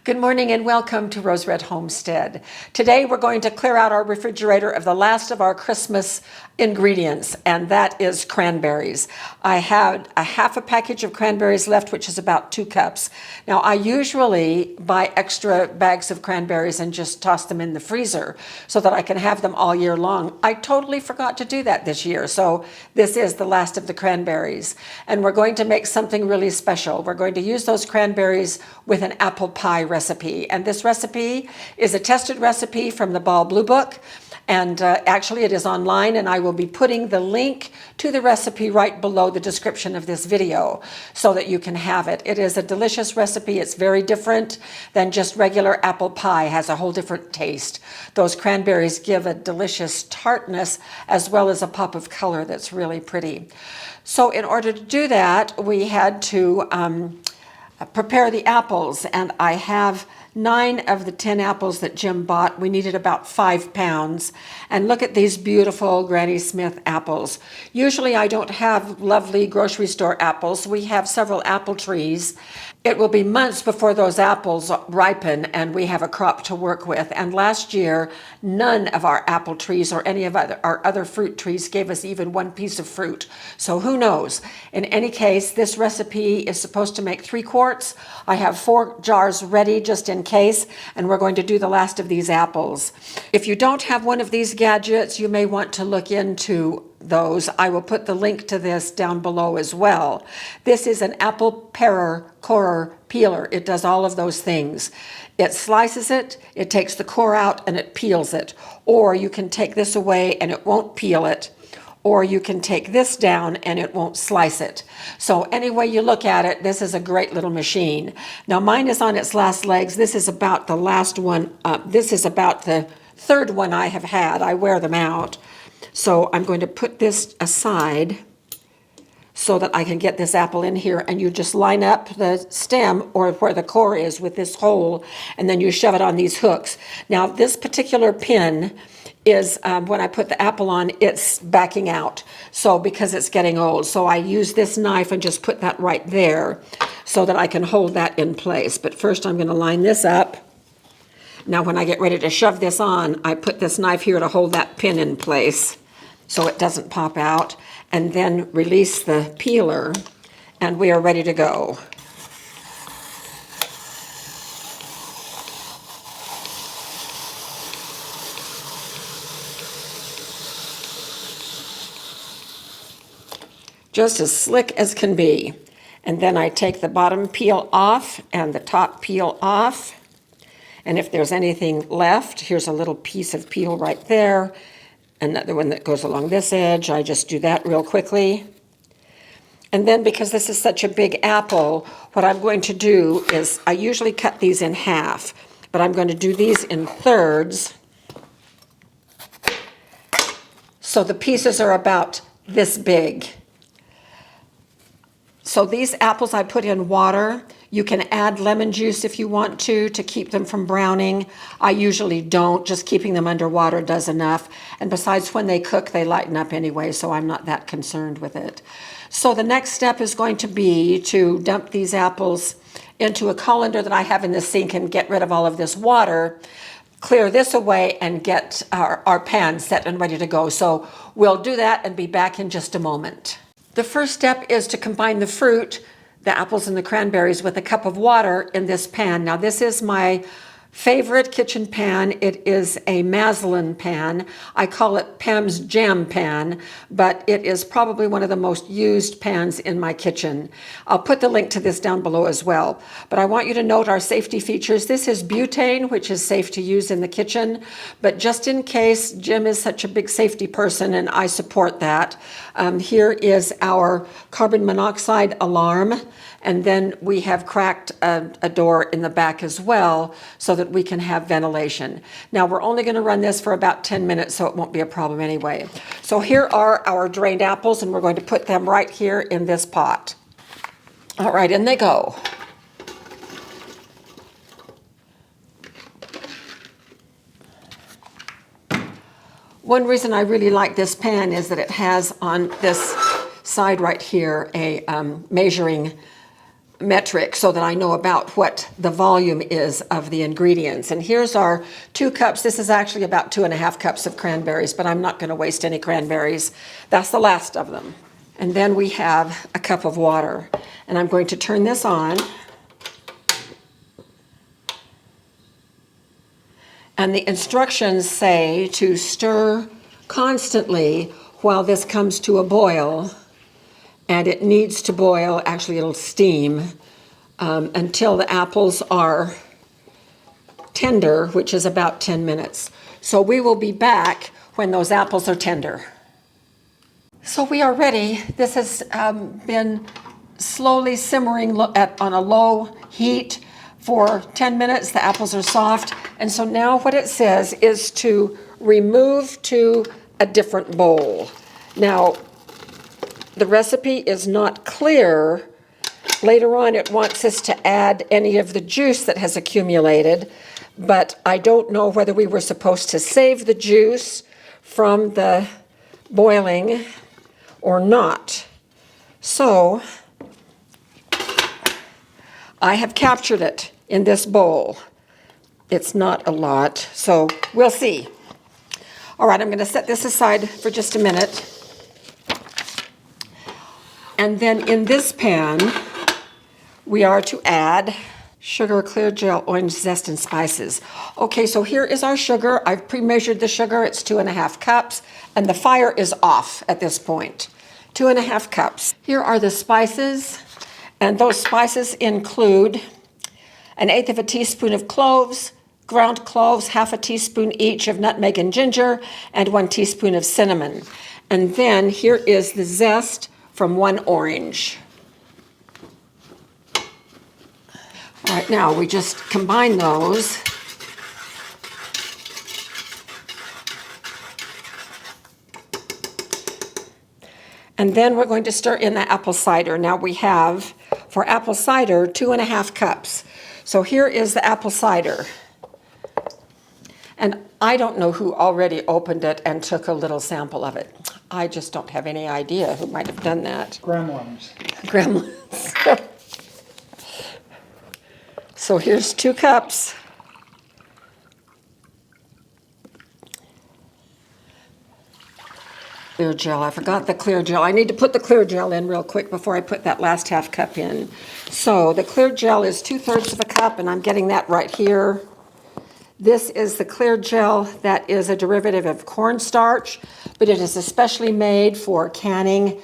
Good morning and welcome to Rose Red Homestead. Today we're going to clear out our refrigerator of the last of our Christmas ingredients, and that is cranberries. I had a half a package of cranberries left, which is about 2 cups. Now I usually buy extra bags of cranberries and just toss them in the freezer so that I can have them all year long. I totally forgot to do that this year, so this is the last of the cranberries. And we're going to make something really special. We're going to use those cranberries with an apple pie recipe. And this recipe is a tested recipe from the Ball Blue Book. And actually it is online, and I will be putting the link to the recipe right below the description of this video so that you can have it. It is a delicious recipe. It's very different than just regular apple pie. It has a whole different taste. Those cranberries give a delicious tartness as well as a pop of color that's really pretty. So in order to do that, we had to prepare the apples, and I have 9 of the 10 apples that Jim bought. We needed about 5 pounds. And look at these beautiful Granny Smith apples. Usually I don't have lovely grocery store apples. We have several apple trees. It will be months before those apples ripen and we have a crop to work with. And last year, none of our apple trees or any of our other fruit trees gave us even 1 piece of fruit. So who knows? In any case, this recipe is supposed to make 3 quarts. I have 4 jars ready just in case, and we're going to do the last of these apples. If you don't have one of these gadgets, you may want to look into those. I will put the link to this down below as well. This is an apple corer peeler. It does all of those things. It slices it, it takes the core out, and it peels it. Or you can take this away and it won't peel it. Or you can take this down and it won't slice it. So any way you look at it, this is a great little machine. Now mine is on its last legs. This is about the last one. This is about the 3rd one I have had. I wear them out. So I'm going to put this aside so that I can get this apple in here, and you just line up the stem or where the core is with this hole, and then you shove it on these hooks. Now this particular pin is, when I put the apple on, it's backing out. So because it's getting old, so I use this knife and just put that right there so that I can hold that in place. But first I'm going to line this up. Now when I get ready to shove this on, I put this knife here to hold that pin in place so it doesn't pop out, and then release the peeler, and we are ready to go. Just as slick as can be. And then I take the bottom peel off and the top peel off. And if there's anything left, here's a little piece of peel right there. Another one that goes along this edge. I just do that real quickly. And then because this is such a big apple, what I'm going to do is I usually cut these in half, but I'm going to do these in thirds. So the pieces are about this big. So these apples I put in water. You can add lemon juice if you want to keep them from browning. I usually don't. Just keeping them under water does enough. And besides, when they cook, they lighten up anyway, so I'm not that concerned with it. So the next step is going to be to dump these apples into a colander that I have in the sink and get rid of all of this water, clear this away, and get our pan set and ready to go. So we'll do that and be back in just a moment. The first step is to combine the fruit, the apples and the cranberries, with a cup of water in this pan. Now this is my favorite kitchen pan. It is a Maslin pan. I call it Pam's Jam Pan, but it is probably one of the most used pans in my kitchen. I'll put the link to this down below as well. But I want you to note our safety features. This is butane, which is safe to use in the kitchen, but just in case, Jim is such a big safety person and I support that. Here is our carbon monoxide alarm. And then we have cracked a door in the back as well so that we can have ventilation. Now we're only going to run this for about 10 minutes, so it won't be a problem anyway. So here are our drained apples, and we're going to put them right here in this pot. All right, in they go. One reason I really like this pan is that it has on this side right here a measuring metric so that I know about what the volume is of the ingredients. And here's our 2 cups. This is actually about 2.5 cups of cranberries, but I'm not going to waste any cranberries. That's the last of them. And then we have a cup of water. And I'm going to turn this on. And the instructions say to stir constantly while this comes to a boil. And it needs to boil, actually it'll steam, until the apples are tender, which is about 10 minutes. So we will be back when those apples are tender. So we are ready. This has been slowly simmering on a low heat for 10 minutes. The apples are soft. And so now what it says is to remove to a different bowl. Now, the recipe is not clear. Later on, it wants us to add any of the juice that has accumulated, but I don't know whether we were supposed to save the juice from the boiling or not. So, I have captured it in this bowl. It's not a lot, so we'll see. All right, I'm going to set this aside for just a minute. And then in this pan, we are to add sugar, clear gel, orange zest, and spices. Okay, so here is our sugar. I've pre-measured the sugar. It's 2.5 cups, and the fire is off at this point. 2.5 cups. Here are the spices, and those spices include 1/8 teaspoon of cloves, ground cloves, 1/2 teaspoon each of nutmeg and ginger, and 1 teaspoon of cinnamon. And then here is the zest from 1 orange. All right, now we just combine those. And then we're going to stir in the apple cider. Now we have, for apple cider, 2.5 cups. So here is the apple cider. And I don't know who already opened it and took a little sample of it. I just don't have any idea who might have done that. Gremlins. Gremlins. So here's 2 cups. Clear gel. I forgot the clear gel. I need to put the clear gel in real quick before I put that last 1/2 cup in. So the clear gel is 2/3 of a cup, and I'm getting that right here. This is the clear gel that is a derivative of cornstarch, but it is especially made for canning,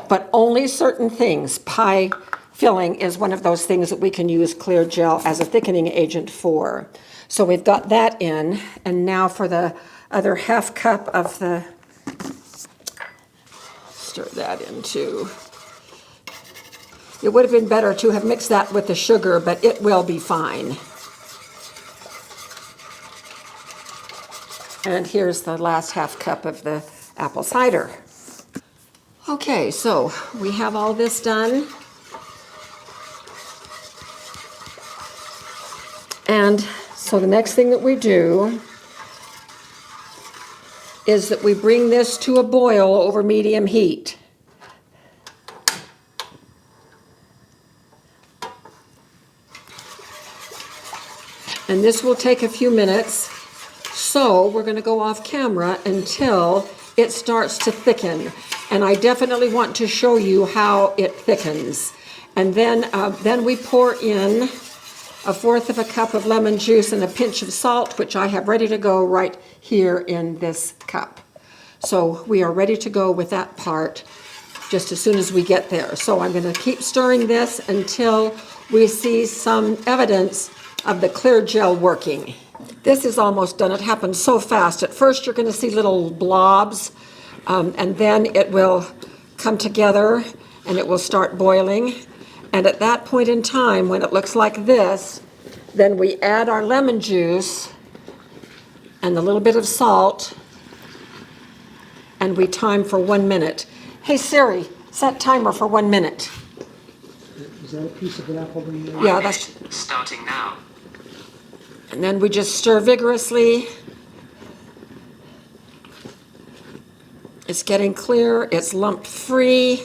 but only certain things. Pie filling is one of those things that we can use clear gel as a thickening agent for. So we've got that in, and now for the other 1/2 cup of the, stir that in too. It would have been better to have mixed that with the sugar, but it will be fine. And here's the last 1/2 cup of the apple cider. Okay, so we have all this done. And so the next thing that we do is that we bring this to a boil over medium heat. And this will take a few minutes. So we're going to go off camera until it starts to thicken. And I definitely want to show you how it thickens. And then we pour in 1/4 of a cup of lemon juice and a pinch of salt, which I have ready to go right here in this cup. So we are ready to go with that part just as soon as we get there. So I'm going to keep stirring this until we see some evidence of the clear gel working. This is almost done. It happens so fast. At first you're going to see little blobs, and then it will come together and it will start boiling. And at that point in time, when it looks like this, then we add our lemon juice and a little bit of salt, and we time for 1 minute. Hey Siri, set timer for 1 minute. Is that a piece of an apple? Yeah, that's starting now. And then we just stir vigorously. It's getting clear, it's lump free.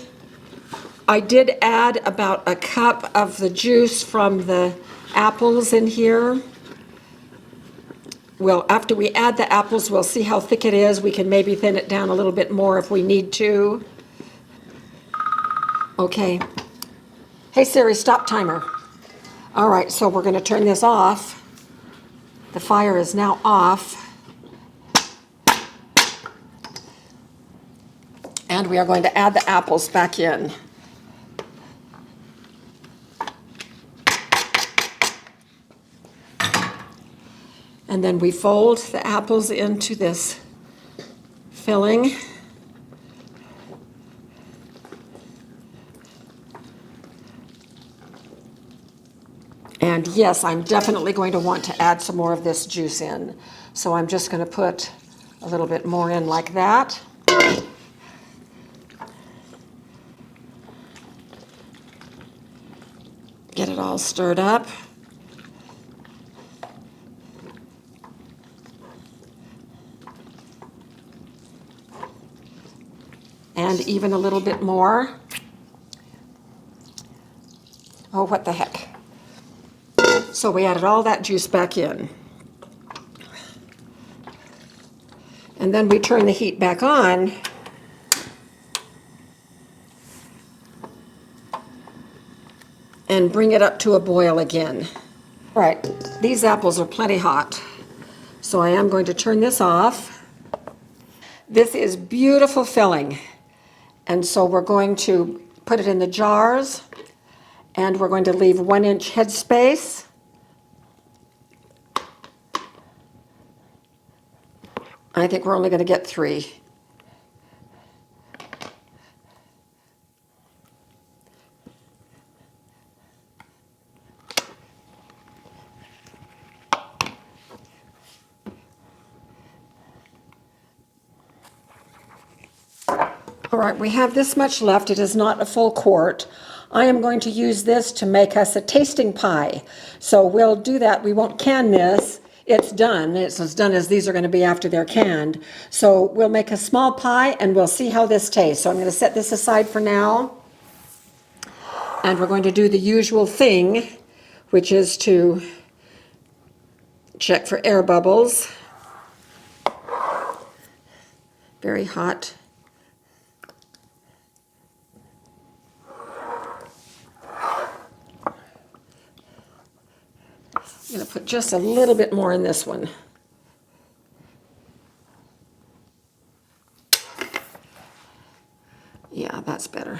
I did add about a cup of the juice from the apples in here. Well, after we add the apples, we'll see how thick it is. We can maybe thin it down a little bit more if we need to. Okay. Hey Siri, stop timer. All right, so we're going to turn this off. The fire is now off. And we are going to add the apples back in. And then we fold the apples into this filling. And yes, I'm definitely going to want to add some more of this juice in. So I'm just going to put a little bit more in like that. Get it all stirred up. And even a little bit more. Oh, what the heck. So we added all that juice back in. And then we turn the heat back on. And bring it up to a boil again. All right, these apples are plenty hot. So I am going to turn this off. This is beautiful filling. And so we're going to put it in the jars, and we're going to leave 1 inch headspace. I think we're only going to get 3. All right, we have this much left. It is not a full quart. I am going to use this to make us a tasting pie. So we'll do that. We won't can this. It's done. It's as done as these are going to be after they're canned. So we'll make a small pie and we'll see how this tastes. So I'm going to set this aside for now. And we're going to do the usual thing, which is to check for air bubbles. Very hot. I'm going to put just a little bit more in this one. Yeah, that's better.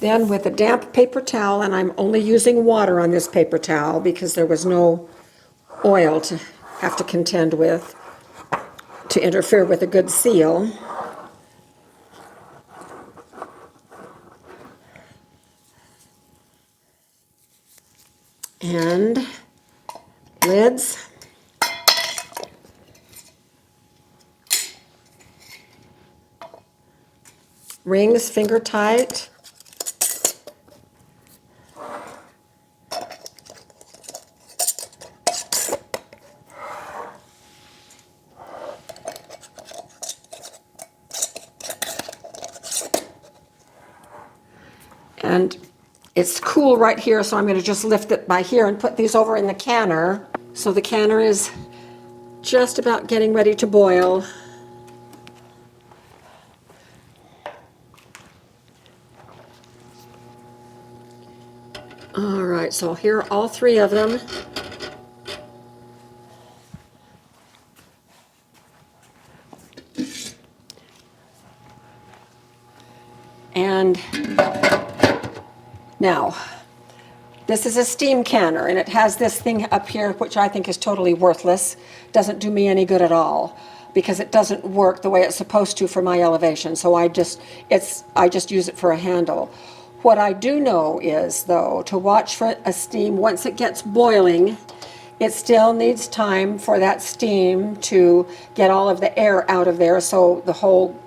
Then with a damp paper towel, and I'm only using water on this paper towel because there was no oil to have to contend with to interfere with a good seal. And lids. Rings finger tight. And it's cool right here, so I'm going to just lift it by here and put these over in the canner. So the canner is just about getting ready to boil. All right, so here are all 3 of them. And now, this is a steam canner, and it has this thing up here, which I think is totally worthless. Doesn't do me any good at all, because it doesn't work the way it's supposed to for my elevation. So I just use it for a handle. What I do know is, though, to watch for a steam, once it gets boiling, it still needs time for that steam to get all of the air out of there, so the whole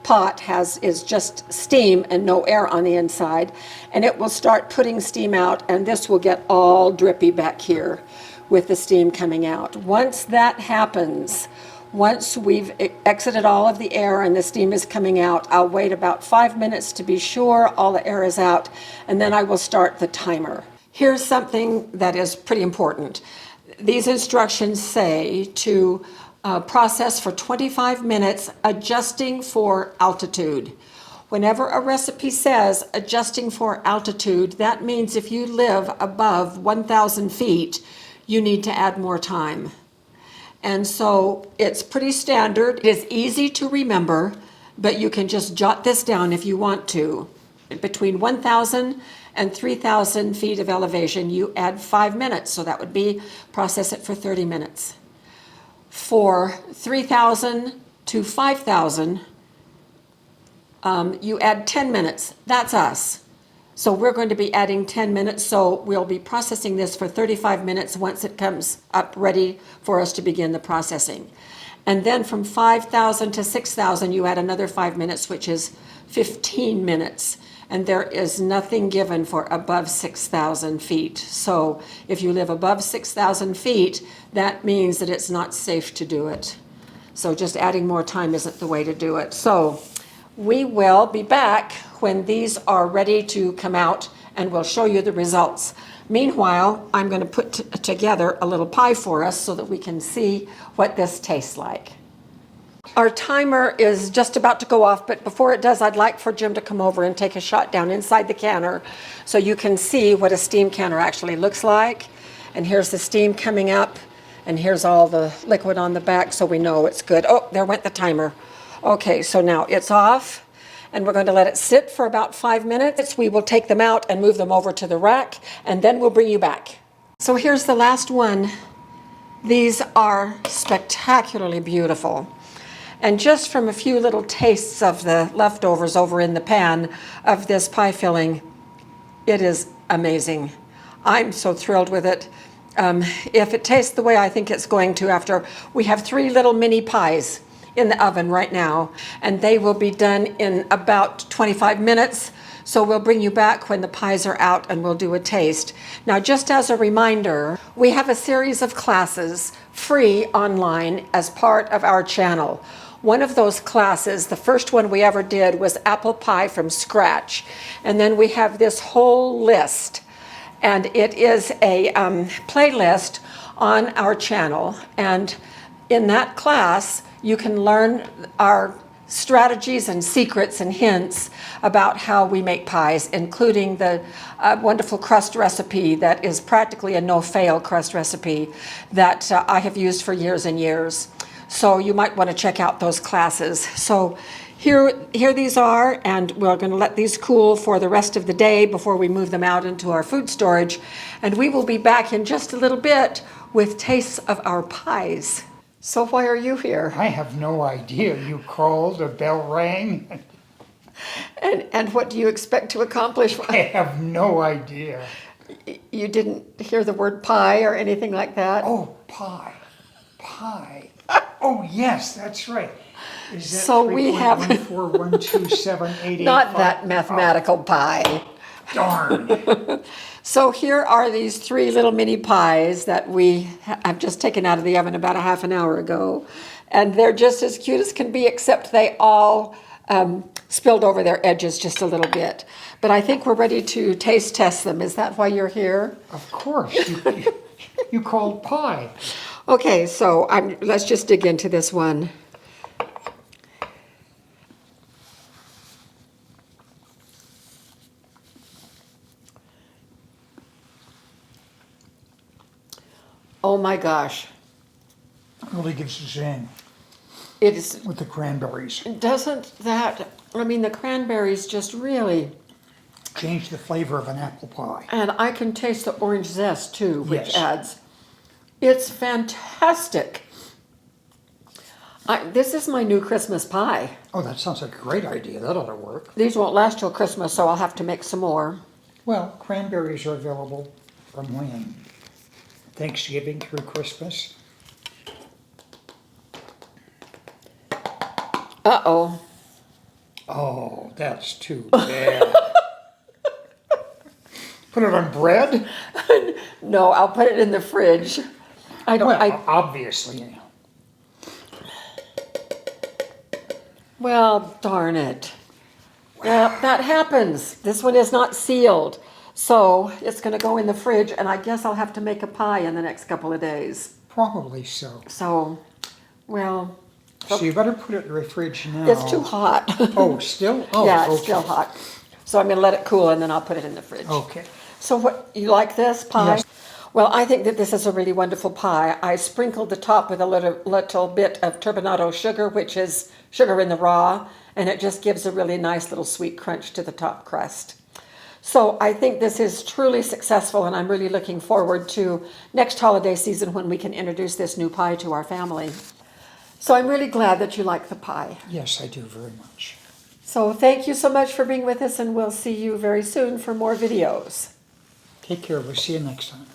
pot is just steam and no air on the inside, and it will start putting steam out, and this will get all drippy back here with the steam coming out. Once that happens, Once we've exited all of the air and the steam is coming out, I'll wait about 5 minutes to be sure all the air is out, and then I will start the timer. Here's something that is pretty important. These instructions say to process for 25 minutes, adjusting for altitude. Whenever a recipe says adjusting for altitude, that means if you live above 1,000 feet, you need to add more time. And so it's pretty standard. It is easy to remember, but you can just jot this down if you want to. Between 1,000 and 3,000 feet of elevation, you add 5 minutes. So that would be process it for 30 minutes. For 3,000 to 5,000, you add 10 minutes. That's us. So we're going to be adding 10 minutes, so we'll be processing this for 35 minutes once it comes up ready for us to begin the processing. And then from 5,000 to 6,000, you add another 5 minutes, which is 15 minutes. And there is nothing given for above 6,000 feet. So if you live above 6,000 feet, that means that it's not safe to do it. So just adding more time isn't the way to do it. So we will be back when these are ready to come out, and we'll show you the results. Meanwhile, I'm going to put together a little pie for us so that we can see what this tastes like. Our timer is just about to go off, but before it does, I'd like for Jim to come over and take a shot down inside the canner so you can see what a steam canner actually looks like. And here's the steam coming up, and here's all the liquid on the back, so we know it's good. Oh, there went the timer. Okay, so now it's off, and we're going to let it sit for about 5 minutes. We will take them out and move them over to the rack, and then we'll bring you back. So here's the last one. These are spectacularly beautiful. And just from a few little tastes of the leftovers over in the pan of this pie filling, it is amazing. I'm so thrilled with it. If it tastes the way I think it's going to after, we have 3 little mini pies in the oven right now, and they will be done in about 25 minutes. So we'll bring you back when the pies are out and we'll do a taste. Now, just as a reminder, we have a series of classes free online as part of our channel. One of those classes, the first one we ever did, was apple pie from scratch. And then we have this whole list, and it is a playlist on our channel. And in that class, you can learn our strategies and secrets and hints about how we make pies, including the wonderful crust recipe that is practically a no-fail crust recipe that I have used for years and years. So you might want to check out those classes. So here these are, and we're going to let these cool for the rest of the day before we move them out into our food storage. And we will be back in just a little bit with tastes of our pies. So why are you here? I have no idea. You called, a bell rang. And what do you expect to accomplish? I have no idea. You didn't hear the word pie or anything like that? Oh, pie. Pie. Oh, yes, that's right. Is that So we have 3.14127885? not that mathematical pie. Darn. So here are these 3 little mini pies that I've just taken out of the oven about a half an hour ago. And they're just as cute as can be, except they all spilled over their edges just a little bit. But I think we're ready to taste test them. Is that why you're here? Of course. You called pie. Okay, so let's just dig into this one. Oh my gosh. Really gives a zing It is, with the cranberries. doesn't that, I mean, the cranberries just really, Change the flavor of an apple pie. and I can taste the orange zest too, which Yes. adds. It's fantastic. This is my new Christmas pie. Oh, that sounds like a great idea. That ought to work. These won't last till Christmas, so I'll have to make some more. Well, cranberries are available from when? Thanksgiving through Christmas? Uh-oh. Oh, that's too bad. Put it on bread? No, I'll put it in the fridge. I don't, Well, obviously. Well, darn it. Yeah, that happens. This one is not sealed. So it's going to go in the fridge, and I guess I'll have to make a pie in the next couple of days. Probably so. So, well, So you better put it in the fridge now. it's too hot. Oh, still? Oh, Yeah, it's okay. still hot. So I'm going to let it cool, and then I'll put it in the fridge. Okay. So what, you like this pie? Yes. Well, I think that this is a really wonderful pie. I sprinkled the top with a little bit of turbinado sugar, which is sugar in the raw, and it just gives a really nice little sweet crunch to the top crust. So I think this is truly successful, and I'm really looking forward to next holiday season when we can introduce this new pie to our family. So I'm really glad that you like the pie. Yes, I do very much. So thank you so much for being with us, and we'll see you very soon for more videos. Take care. We'll see you next time.